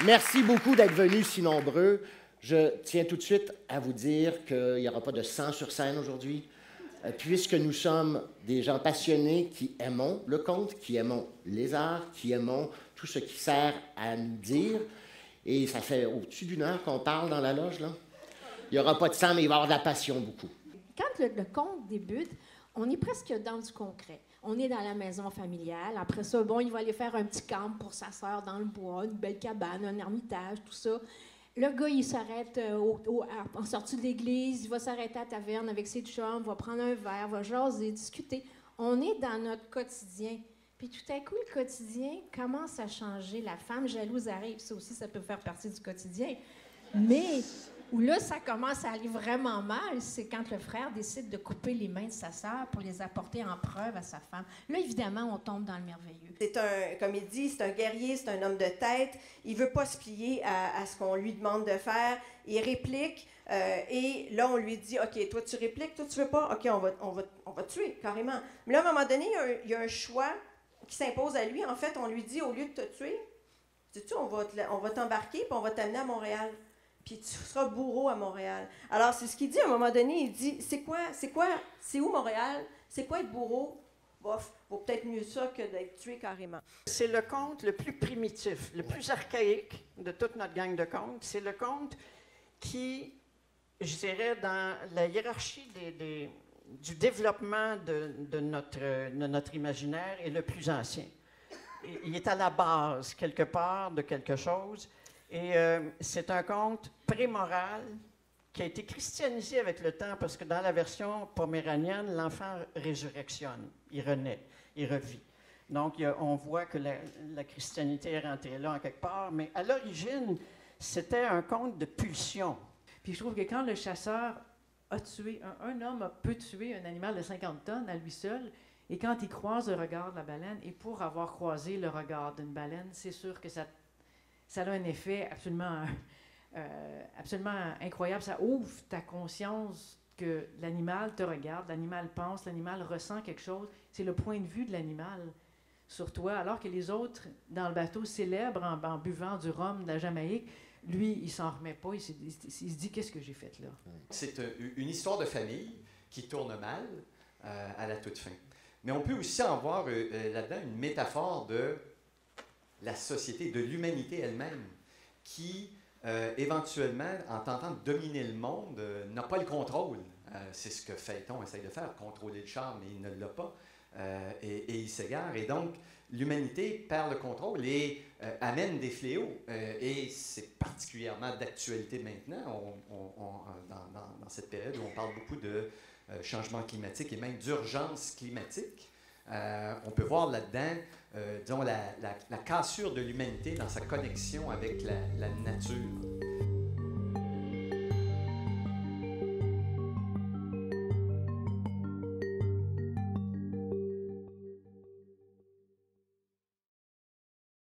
Merci beaucoup d'être venus si nombreux. Je tiens tout de suite à vous dire qu'il n'y aura pas de sang sur scène aujourd'hui, puisque nous sommes des gens passionnés qui aimons le conte, qui aimons les arts, qui aimons tout ce qui sert à nous dire. Et ça fait au-dessus d'une heure qu'on parle dans la loge, là. Il n'y aura pas de sang, mais il va y avoir de la passion beaucoup. Quand le conte débute, on est presque dans du concret. On est dans la maison familiale. Après ça, bon, il va aller faire un petit camp pour sa sœur dans le bois, une belle cabane, un ermitage, tout ça. Le gars, il s'arrête en sortie de l'église, il va s'arrêter à la taverne avec ses chums, va prendre un verre, va jaser, discuter. On est dans notre quotidien. Puis tout à coup, le quotidien commence à changer. La femme jalouse arrive. Ça aussi, ça peut faire partie du quotidien. Mais où là, ça commence à aller vraiment mal, c'est quand le frère décide de couper les mains de sa sœur pour les apporter en preuve à sa femme. Là, évidemment, on tombe dans le merveilleux. C'est un, comme il dit, c'est un guerrier, c'est un homme de tête. Il veut pas se plier à ce qu'on lui demande de faire. Il réplique et là, on lui dit, OK, toi, tu répliques, toi, tu veux pas? OK, on va te tuer, carrément. Mais là, à un moment donné, il y a un choix qui s'impose à lui. En fait, on lui dit, au lieu de te tuer, sais-tu, on va t'embarquer puis on va t'amener à Montréal. Puis tu seras bourreau à Montréal. Alors, c'est ce qu'il dit à un moment donné. Il dit, c'est où Montréal? C'est quoi être bourreau? Bof, vaut peut-être mieux ça que d'être tué carrément. C'est le conte le plus primitif, le plus archaïque de toute notre gang de contes. C'est le conte qui, je dirais, dans la hiérarchie du développement de notre imaginaire, est le plus ancien. Il est à la base, quelque part, de quelque chose. Et c'est un conte prémoral qui a été christianisé avec le temps, parce que dans la version poméranienne, l'enfant résurrectionne, il renaît, il revit. Donc, on voit que la christianité est rentrée là en quelque part, mais à l'origine, c'était un conte de pulsion. Puis je trouve que quand le chasseur a tué, un homme peut tuer un animal de 50 tonnes à lui seul, et quand il croise le regard de la baleine, et pour avoir croisé le regard d'une baleine, c'est sûr que ça a un effet absolument incroyable. Ça ouvre ta conscience que l'animal te regarde, l'animal pense, l'animal ressent quelque chose. C'est le point de vue de l'animal sur toi, alors que les autres, dans le bateau, célèbrent en buvant du rhum de la Jamaïque. Lui, il s'en remet pas. Il se dit, qu'est-ce que j'ai fait là? C'est une histoire de famille qui tourne mal à la toute fin. Mais on peut aussi en voir là-dedans une métaphore de la société, de l'humanité elle-même, qui, éventuellement, en tentant de dominer le monde, n'a pas le contrôle. C'est ce que Phaéton essaye de faire, contrôler le char, mais il ne l'a pas, et il s'égare. Et donc, l'humanité perd le contrôle et amène des fléaux. Et c'est particulièrement d'actualité maintenant, dans cette période où on parle beaucoup de changement climatique et même d'urgence climatique. On peut voir là-dedans, disons, la cassure de l'humanité dans sa connexion avec la nature.